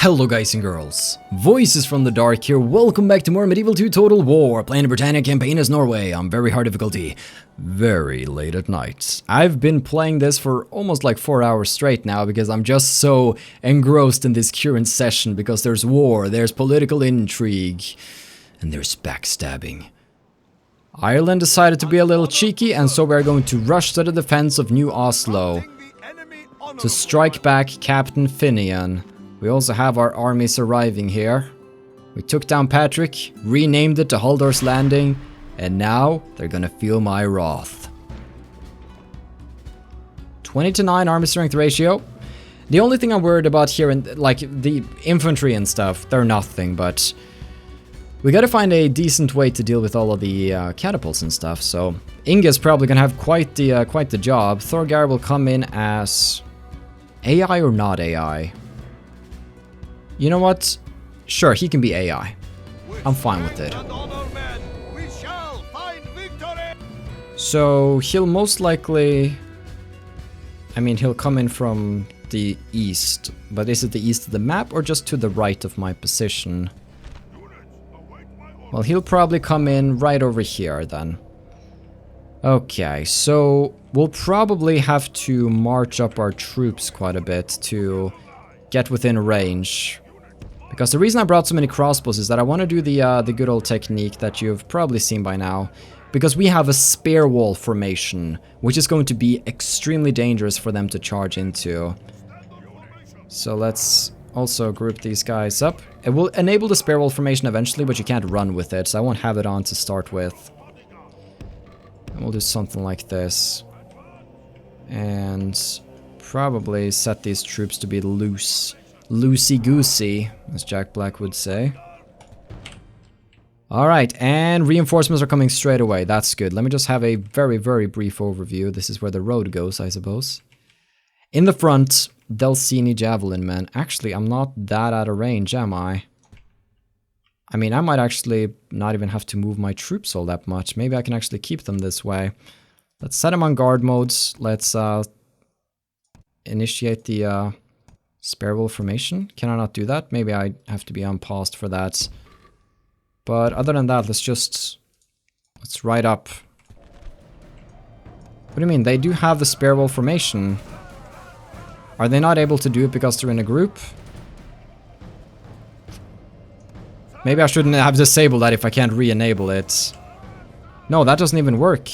Hello guys and girls, Voices from the Dark here, welcome back to more Medieval 2 Total War, playing the Britannia campaign as Norway on very hard difficulty, very late at night. I've been playing this for almost like 4 hours straight now because I'm just so engrossed in this current session because there's war, there's political intrigue, and there's backstabbing. Ireland decided to be a little cheeky and so we're going to rush to the defense of New Oslo to strike back Captain Finian. We also have our armies arriving here. We took down Patrick, renamed it to Haldor's Landing, and now they're gonna feel my wrath. 20-9 army strength ratio. The only thing I'm worried about here, like the infantry and stuff, they're nothing, but we gotta find a decent way to deal with all of the catapults and stuff. So Inge's probably gonna have quite the job. Thorgar will come in as AI or not AI. You know what? Sure, he can be AI. I'm fine with it. So he'll most likely... I mean, he'll come in from the east. But is it the east of the map or just to the right of my position? Well, he'll probably come in right over here then. Okay, so we'll probably have to march up our troops quite a bit to get within range. Because the reason I brought so many crossbows is that I want to do the good old technique that you've probably seen by now. Because we have a spear wall formation, which is going to be extremely dangerous for them to charge into. So let's also group these guys up. It will enable the spear wall formation eventually, but you can't run with it, so I won't have it on to start with. And we'll do something like this. And probably set these troops to be loose. Loosey-goosey, as Jack Black would say. Alright, and reinforcements are coming straight away. That's good. Let me just have a very brief overview. This is where the road goes, I suppose. In the front, Delcini Javelin Men. Actually, I'm not that out of range, am I? I mean, I might actually not even have to move my troops all that much. Maybe I can actually keep them this way. Let's set them on guard modes. Let's initiate the... Spear wall formation? Can I not do that? Maybe I have to be unpaused for that. But other than that, let's ride up. What do you mean? They do have the spear wall formation. Are they not able to do it because they're in a group? Maybe I shouldn't have disabled that if I can't re-enable it. No, that doesn't even work.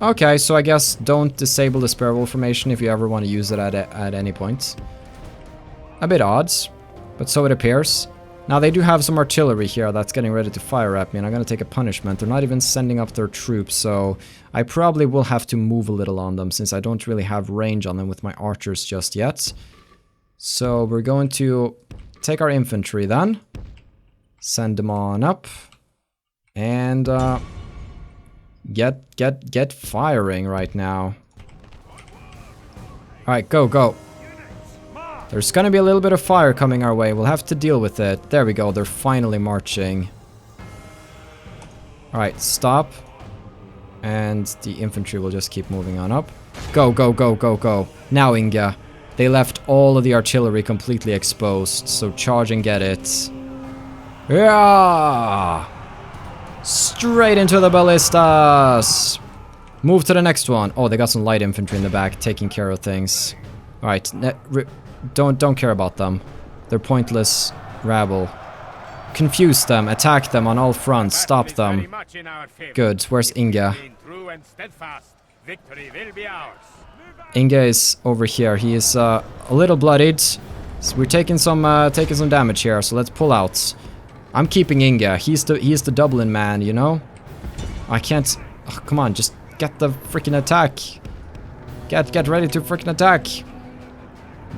Okay, so I guess don't disable the spear wall formation if you ever want to use it at any point. A bit odd, but so it appears. Now they do have some artillery here that's getting ready to fire at me and I'm gonna take a punishment. They're not even sending up their troops, so I probably will have to move a little on them since I don't really have range on them with my archers just yet. So we're going to take our infantry then. Send them on up. And get firing right now. Alright, go. There's gonna be a little bit of fire coming our way. We'll have to deal with it. There we go. They're finally marching. Alright, stop. And the infantry will just keep moving on up. Go. Now, Inge. They left all of the artillery completely exposed. So charge and get it. Yeah! Straight into the ballistas! Move to the next one. Oh, they got some light infantry in the back taking care of things. Alright, don't care about them. They're pointless rabble. Confuse them, attack them on all fronts, stop them. Good, where's Inge? Inge is over here. He is a little bloodied. So we're taking some damage here, so let's pull out. I'm keeping Inge. He's the Dublin man, you know? I can't... Oh, come on, just get the freaking attack. Get ready to freaking attack.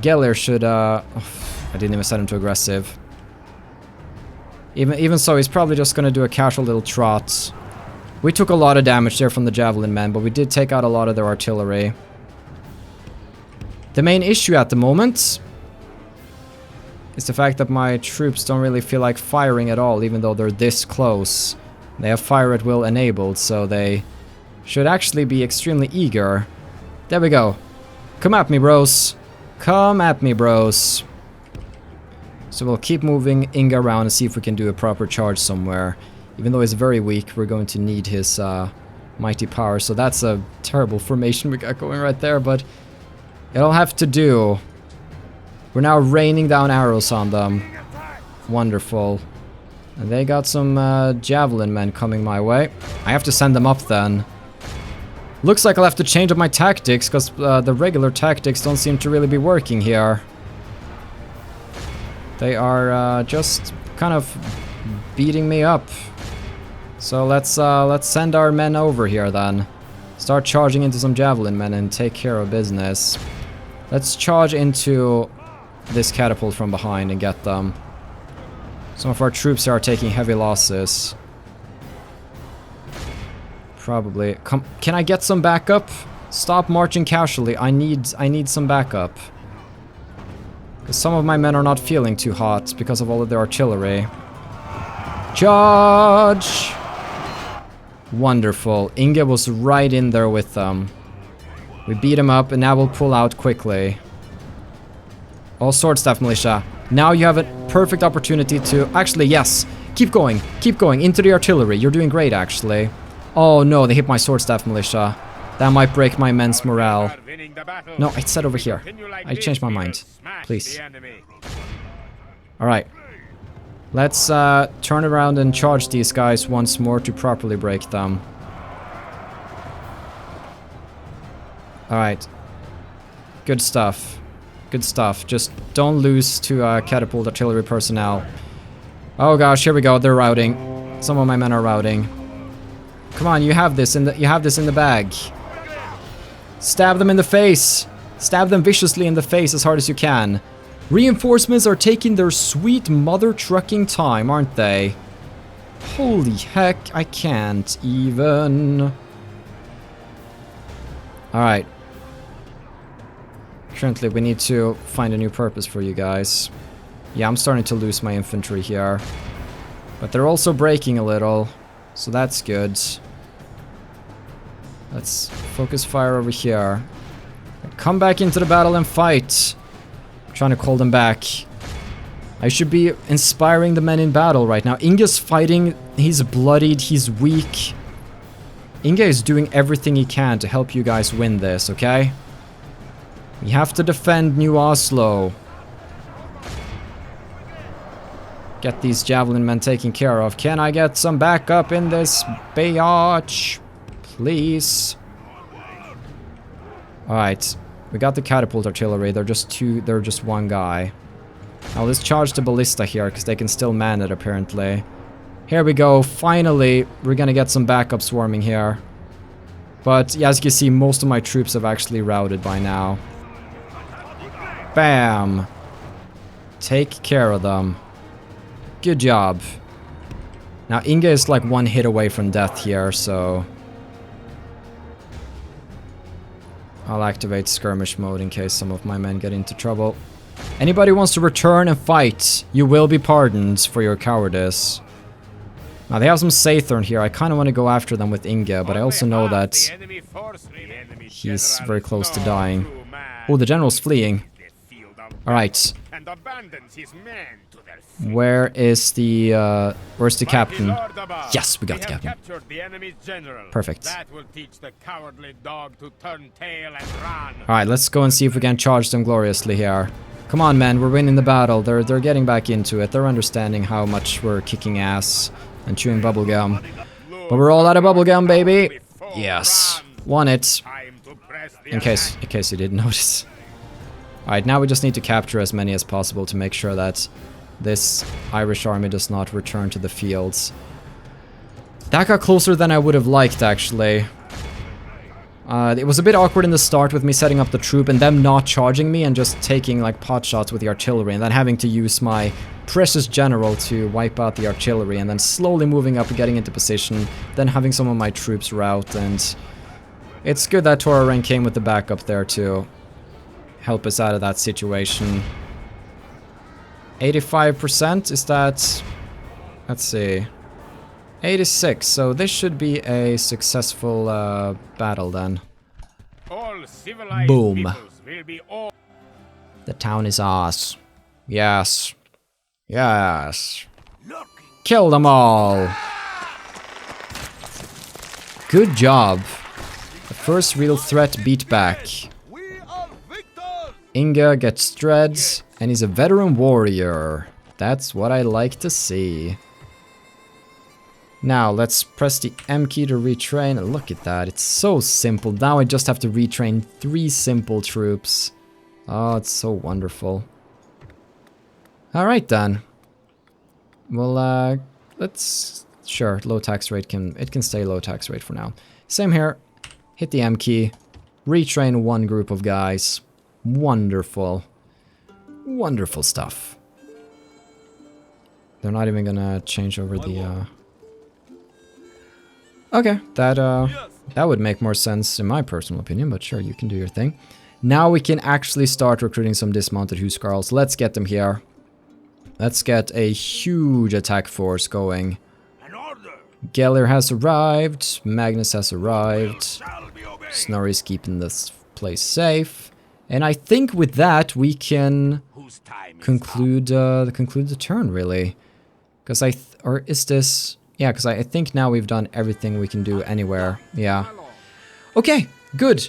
Geller should, I didn't even set him to aggressive. Even so, he's probably just gonna do a casual little trot. We took a lot of damage there from the Javelin men, but we did take out a lot of their artillery. The main issue at the moment is the fact that my troops don't really feel like firing at all, even though they're this close. They have fire at will enabled, so they should actually be extremely eager. There we go. Come at me, bros. Come at me, bros. So we'll keep moving Inga around and see if we can do a proper charge somewhere. Even though he's very weak, we're going to need his mighty power. So that's a terrible formation we got going right there, but it'll have to do. We're now raining down arrows on them. Wonderful. And they got some javelin men coming my way. I have to send them up then. Looks like I'll have to change up my tactics, because the regular tactics don't seem to really be working here. They are just kind of beating me up. So let's send our men over here then. Start charging into some javelin men and take care of business. Let's charge into this catapult from behind and get them. Some of our troops are taking heavy losses. Probably. Can I get some backup? Stop marching casually. I need some backup. Because some of my men are not feeling too hot because of all of their artillery. Charge! Wonderful. Inge was right in there with them. We beat him up and now we'll pull out quickly. All sword staff militia. Now you have a perfect opportunity to... Actually, yes. Keep going. Keep going. Into the artillery. You're doing great, actually. Oh, no. They hit my sword staff militia. That might break my men's morale. No, I said over here. I changed my mind. Please. Alright. Let's turn around and charge these guys once more to properly break them. Alright. Good stuff. Good stuff. Just don't lose to catapult artillery personnel. Oh gosh, here we go. They're routing. Some of my men are routing. Come on, you have this in the bag. Stab them in the face. Stab them viciously in the face as hard as you can. Reinforcements are taking their sweet mother trucking time, aren't they? Holy heck, I can't even. Alright. Currently, we need to find a new purpose for you guys. Yeah, I'm starting to lose my infantry here. But they're also breaking a little, so that's good. Let's focus fire over here. Come back into the battle and fight. I'm trying to call them back. I should be inspiring the men in battle right now. Inge's fighting. He's bloodied. He's weak. Inge is doing everything he can to help you guys win this, okay? We have to defend New Oslo. Get these javelin men taken care of. Can I get some backup in this biatch? Please. Alright. We got the catapult artillery. They're just one guy. Now let's charge the ballista here, because they can still man it apparently. Here we go. Finally, we're gonna get some backup swarming here. But yeah, as you can see, most of my troops have actually routed by now. Bam! Take care of them. Good job. Now Inge is like one hit away from death here, so... I'll activate skirmish mode in case some of my men get into trouble. Anybody wants to return and fight, you will be pardoned for your cowardice. Now they have some Sathorn here. I kind of want to go after them with Inge, but I also know that he's very close to dying. Oh, the general's fleeing. Alright. Where's the captain? Yes, we got the captain. Perfect. Alright, let's go and see if we can charge them gloriously here. Come on, men, we're winning the battle. They're getting back into it. They're understanding how much we're kicking ass and chewing bubblegum. But we're all out of bubblegum, baby. Yes. Won it. In case you didn't notice. Alright, now we just need to capture as many as possible to make sure that this Irish army does not return to the fields. That got closer than I would have liked, actually. It was a bit awkward in the start with me setting up the troop and them not charging me and just taking like pot shots with the artillery and then having to use my precious general to wipe out the artillery and then slowly moving up and getting into position, then having some of my troops rout, and it's good that Toraren came with the backup there to help us out of that situation. 85%, is that... Let's see... 86, so this should be a successful battle then. Boom. The town is ours. Yes. Yes. Kill them all. Good job. The first real threat beat back. Inga gets dreads, and he's a veteran warrior. That's what I like to see. Now, let's press the M key to retrain. And look at that, it's so simple. Now I just have to retrain 3 simple troops. Oh, it's so wonderful. Alright then. Well, let's... Sure, low tax rate can stay low tax rate for now. Same here. Hit the M key. Retrain 1 group of guys. Wonderful. Wonderful stuff. They're not even gonna change over the, Okay, that would make more sense in my personal opinion, but sure, you can do your thing. Now we can actually start recruiting some dismounted Huskarls. Let's get them here. Let's get a huge attack force going. Geller has arrived. Magnus has arrived. Snorri's keeping this place safe. And I think with that we can conclude the turn, really. Because or is this... Yeah, because I think now we've done everything we can do anywhere. Yeah. Okay, good.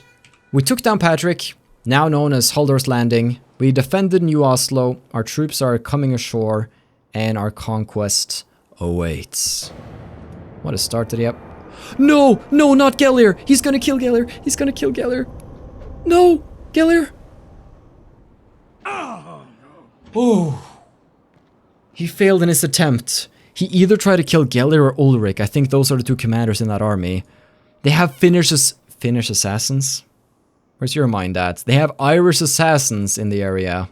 We took down Patrick, now known as Haldor's Landing. We defended New Oslo. Our troops are coming ashore, and our conquest awaits. What a start to the No! No, not Geller! He's gonna kill Geller! He's gonna kill Geller! No! Geller! Oh! He failed in his attempt. He either tried to kill Geller or Ulrich. I think those are the 2 commanders in that army. They have Finnish assassins? Where's your mind at? They have Irish assassins in the area.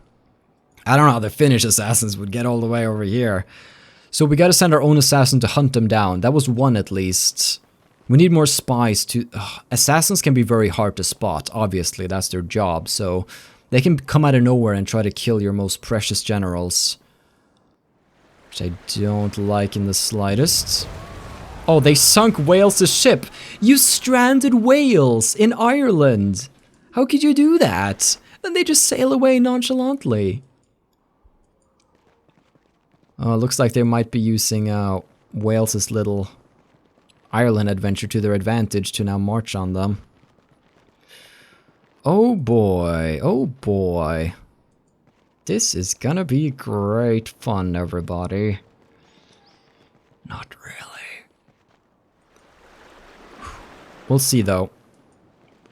I don't know how the Finnish assassins would get all the way over here. So we gotta send our own assassin to hunt them down. That was 1 at least. We need more spies to... assassins can be very hard to spot, obviously. That's their job, so... They can come out of nowhere and try to kill your most precious generals. Which I don't like in the slightest. Oh, they sunk Wales' ship! You stranded Wales in Ireland! How could you do that? Then they just sail away nonchalantly. Oh, it looks like they might be using Wales' little Ireland adventure to their advantage to now march on them. Oh boy, oh boy. This is gonna be great fun, everybody. Not really. We'll see, though.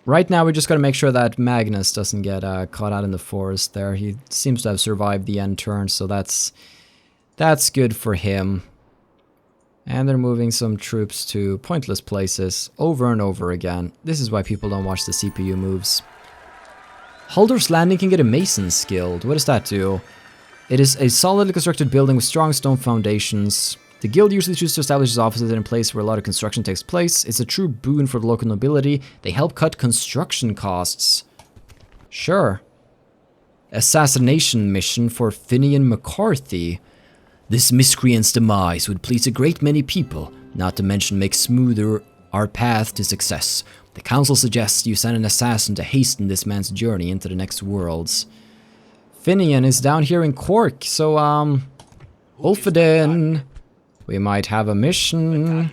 Right now, we just gotta make sure that Magnus doesn't get caught out in the forest there. He seems to have survived the end turn, so that's good for him. And they're moving some troops to pointless places over and over again. This is why people don't watch the CPU moves. Haldor's Landing can get a mason skilled. What does that do? It is a solidly constructed building with strong stone foundations. The guild usually chooses to establish its offices in a place where a lot of construction takes place. It's a true boon for the local nobility. They help cut construction costs. Sure. Assassination mission for Finian McCarthy. This miscreant's demise would please a great many people, not to mention make smoother our path to success. The council suggests you send an assassin to hasten this man's journey into the next worlds. Finian is down here in Cork, so, Ulfadin, we might have a mission.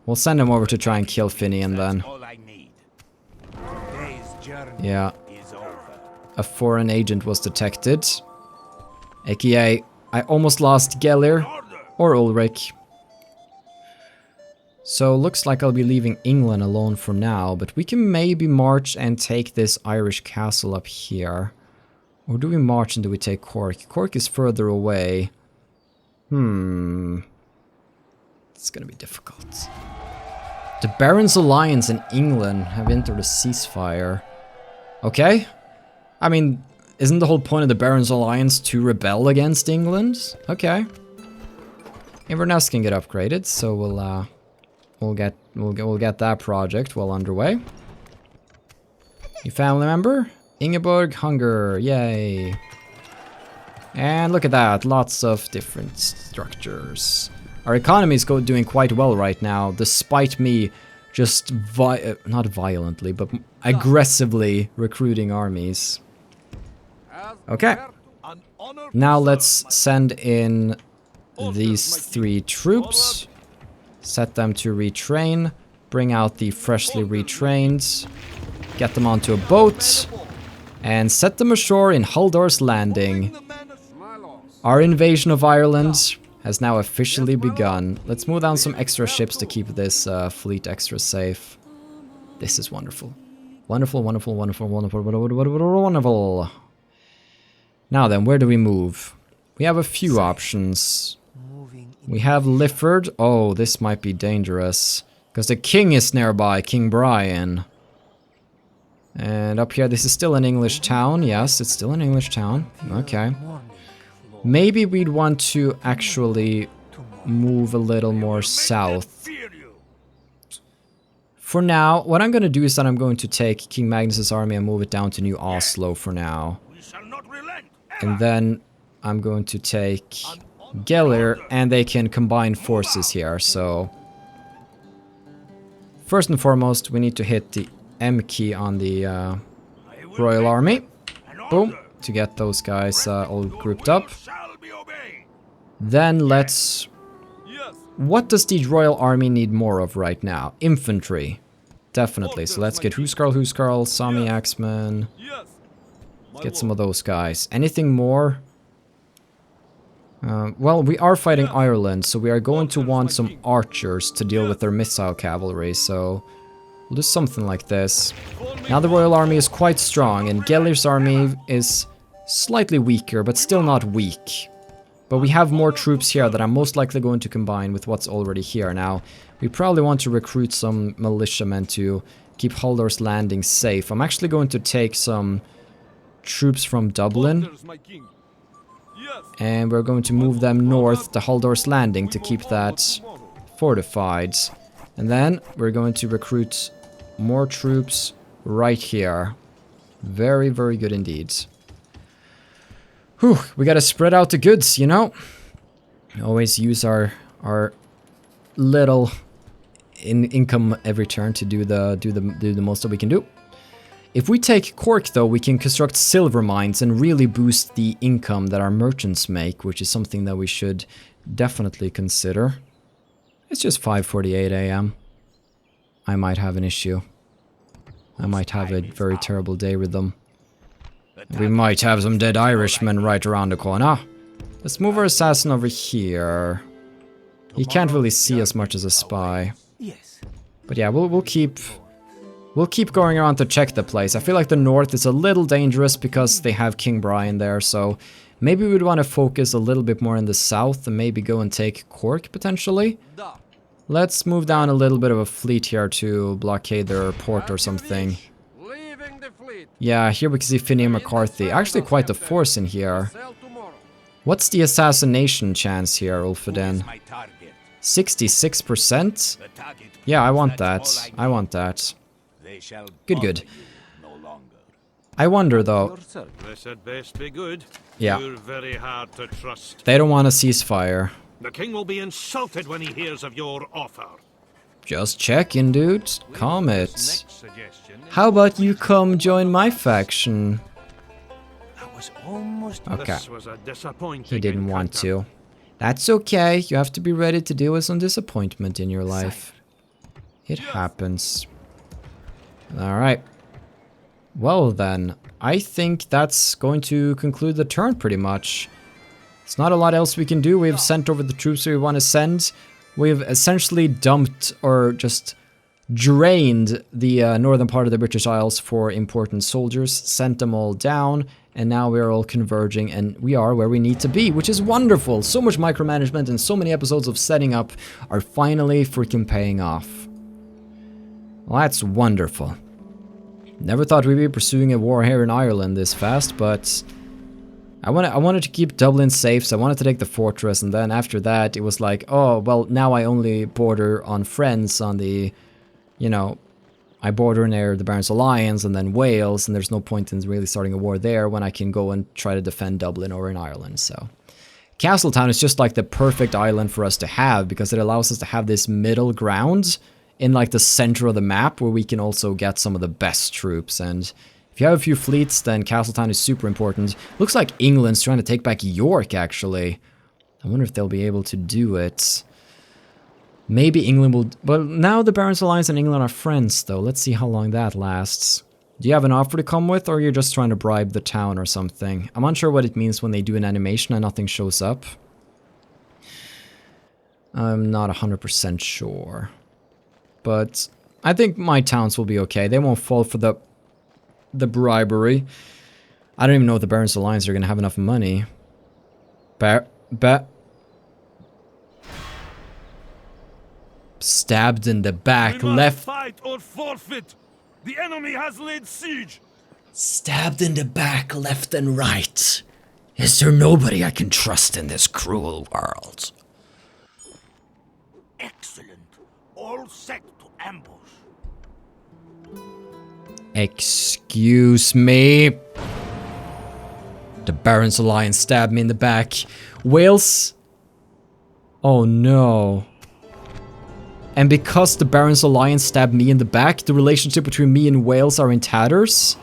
We'll send him over to try and kill Finian then. Yeah. A foreign agent was detected. AKA, I almost lost Geller or Ulrich. So looks like I'll be leaving England alone for now, but we can maybe march and take this Irish castle up here. Or do we march and do we take Cork? Cork is further away. It's gonna be difficult. The Barons' Alliance and England have entered a ceasefire. Okay. I mean, isn't the whole point of the Barons' Alliance to rebel against England? Okay. Inverness can get upgraded, so we'll get that project well underway. New family member? Ingeborg Hunger, yay. And look at that, lots of different structures. Our economy is doing quite well right now, despite me just not violently, but aggressively recruiting armies. Okay. Now let's send in these 3 troops. Set them to retrain. Bring out the freshly retrained. Get them onto a boat. And set them ashore in Haldor's Landing. Our invasion of Ireland has now officially begun. Let's move down some extra ships to keep this fleet extra safe. This is wonderful. Wonderful, wonderful, wonderful, wonderful, wonderful, wonderful. Now then, where do we move? We have a few options. We have Lifford. Oh, this might be dangerous. Because the king is nearby, King Brian. And up here, this is still an English town. Yes, it's still an English town. Okay. Maybe we'd want to actually move a little more south. For now, what I'm going to do is that I'm going to take King Magnus's army and move it down to New Oslo for now. And then I'm going to take Geller, and they can combine forces here, so... First and foremost, we need to hit the M key on the Royal Army. Boom. To get those guys all grouped up. Then let's... What does the Royal Army need more of right now? Infantry. Definitely. So let's get Huskarl, Sami Axeman. Get some of those guys. Anything more? Well, we are fighting Ireland, so we are going to want some archers to deal with their missile cavalry, so... We'll do something like this. Now the Royal Army is quite strong, and Geller's army is slightly weaker, but still not weak. But we have more troops here that I'm most likely going to combine with what's already here. Now, we probably want to recruit some militiamen to keep Haldor's Landing safe. I'm actually going to take some troops from Dublin. And we're going to move them north to Haldor's Landing to keep that fortified. And then we're going to recruit more troops right here. Very, very good indeed. Whew, we gotta spread out the goods, you know? Always use our little income every turn to do the most that we can do. If we take Cork, though, we can construct silver mines and really boost the income that our merchants make, which is something that we should definitely consider. It's just 5:48 AM. I might have an issue. I might have a very terrible day with them. We might have some dead Irishmen right around the corner. Let's move our assassin over here. He can't really see as much as a spy. But yeah, we'll keep going around to check the place. I feel like the north is a little dangerous because they have King Brian there, so maybe we'd want to focus a little bit more in the south and maybe go and take Cork potentially. Let's move down a little bit of a fleet here to blockade their port or something. Yeah, here we can see Finney and McCarthy. Actually quite a force in here. What's the assassination chance here, Ulfheden? 66%? Yeah, I want that. I want that. Good, good. I wonder though. Yeah. They don't want a ceasefire. The king will be insulted when he hears of your offer. Just checking, dude. Calm it. How about you come join my faction? Okay. He didn't want to. That's okay. You have to be ready to deal with some disappointment in your life. It happens. Alright. Well then, I think that's going to conclude the turn pretty much. There's not a lot else we can do. We've sent over the troops we want to send. We've essentially dumped or just drained the northern part of the British Isles for important soldiers, sent them all down, and now we're all converging and we are where we need to be, which is wonderful. So much micromanagement and so many episodes of setting up are finally freaking paying off. Well, that's wonderful. Never thought we'd be pursuing a war here in Ireland this fast, but I wanted to keep Dublin safe, so I wanted to take the fortress, and then after that it was like, oh, well, now I only border on friends on the, you know, I border near the Barons Alliance and then Wales, and there's no point in really starting a war there when I can go and try to defend Dublin or in Ireland, so. Castletown is just like the perfect island for us to have, because it allows us to have this middle ground in like the center of the map where we can also get some of the best troops. And if If you have a few fleets, then Castletown is super important. Looks like England's trying to take back York, actually. I wonder if they'll be able to do it. Maybe England will... Well, now the Barons Alliance and England are friends, though. Let's see how long that lasts. Do you have an offer to come with, or you're just trying to bribe the town or something? I'm unsure what it means when they do an animation and nothing shows up. I'm not 100% sure. But I think my towns will be okay. They won't fall for the bribery. I don't even know if the Barons Alliance are going to have enough money. Stabbed in the back, left. Fight or forfeit. The enemy has laid siege. Stabbed in the back, left and right. Is there nobody I can trust in this cruel world? Excellent. All set to ambush. Excuse me. The Barons Alliance stabbed me in the back. Wales? Oh no. And because the Barons Alliance stabbed me in the back, the relationship between me and Wales are in tatters?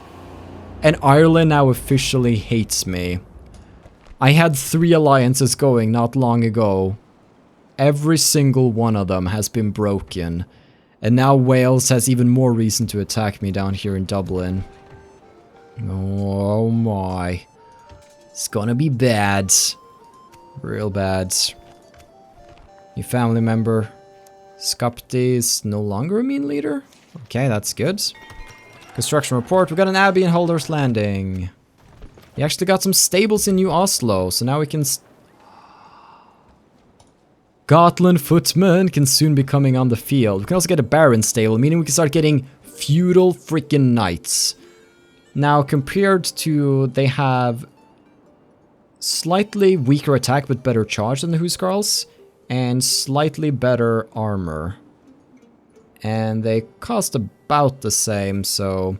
And Ireland now officially hates me. I had 3 alliances going not long ago. Every single one of them has been broken. And now Wales has even more reason to attack me down here in Dublin. Oh my. It's gonna be bad. Real bad. Your family member. Skapti is no longer a mean leader? Okay, that's good. Construction report. We got an abbey in Halder's Landing. We actually got some stables in New Oslo, so now we can... Gotland footmen can soon be coming on the field. We can also get a baron stable, meaning we can start getting feudal freaking knights. Now, compared to... They have slightly weaker attack but better charge than the Huskarls. And slightly better armor. And they cost about the same, so...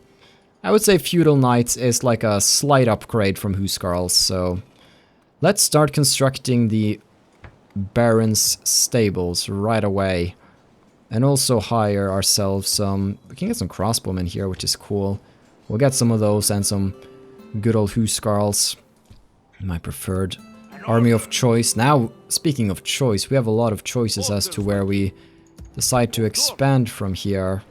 I would say Feudal Knights is like a slight upgrade from Huskarls, so... Let's start constructing the Baron's stables right away. And also hire ourselves some... We can get some crossbowmen here, which is cool. We'll get some of those and some good old Huskarls. My preferred army of choice. Now, speaking of choice, we have a lot of choices as to where we decide to expand from here.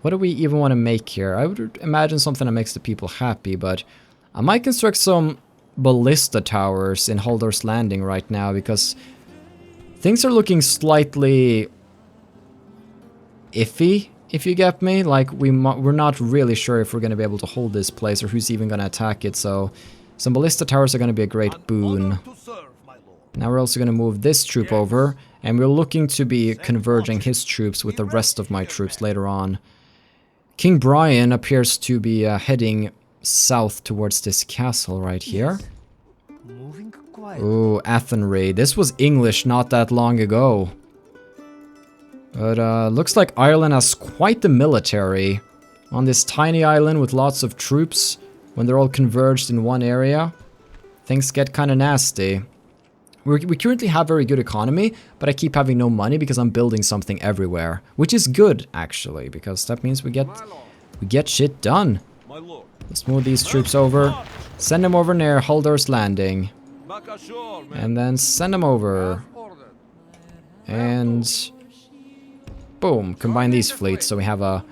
What do we even want to make here? I would imagine something that makes the people happy, but I might construct some ballista towers in Halder's Landing right now, because things are looking slightly iffy, if you get me. Like, we're not really sure if we're going to be able to hold this place or who's even going to attack it, so some ballista towers are going to be a great boon. Now we're also going to move this troop over, and we're looking to be converging his troops with the rest of my troops later on. King Brian appears to be heading south towards this castle right here. Ooh, Athenry. This was English not that long ago. But looks like Ireland has quite the military. On this tiny island with lots of troops, when they're all converged in one area, things get kind of nasty. We currently have very good economy, but I keep having no money because I'm building something everywhere. Which is good, actually, because that means we get shit done. Let's move these troops over. Send them over near Halder's Landing. And then send them over. And... boom, combine these fleets so we have a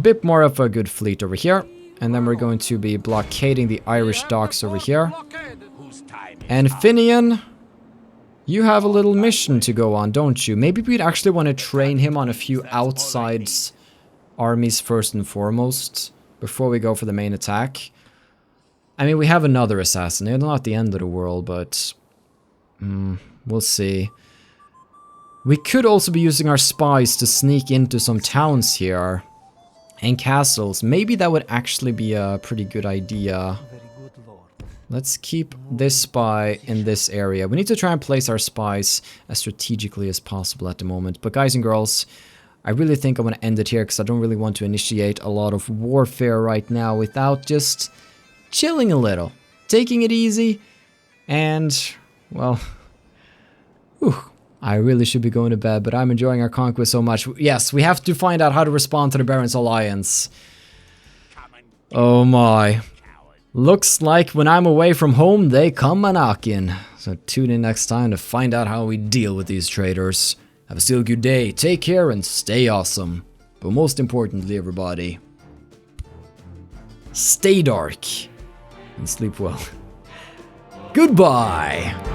bit more of a good fleet over here. And then we're going to be blockading the Irish docks over here. And Finian, you have a little mission to go on, don't you? Maybe we'd actually want to train him on a few outside armies first and foremost, before we go for the main attack. I mean, we have another assassin. It's not the end of the world, but... we'll see. We could also be using our spies to sneak into some towns here. And castles. Maybe that would actually be a pretty good idea. Let's keep this spy in this area. We need to try and place our spies as strategically as possible at the moment. But guys and girls, I really think I'm going to end it here because I don't really want to initiate a lot of warfare right now without just chilling a little. Taking it easy. And, well, whew, I really should be going to bed, but I'm enjoying our conquest so much. Yes, we have to find out how to respond to the Barons Alliance. Oh my. Looks like when I'm away from home, they come a-knocking. So tune in next time to find out how we deal with these traitors. Have a still good day, take care, and stay awesome. But most importantly, everybody, stay dark and sleep well. Goodbye!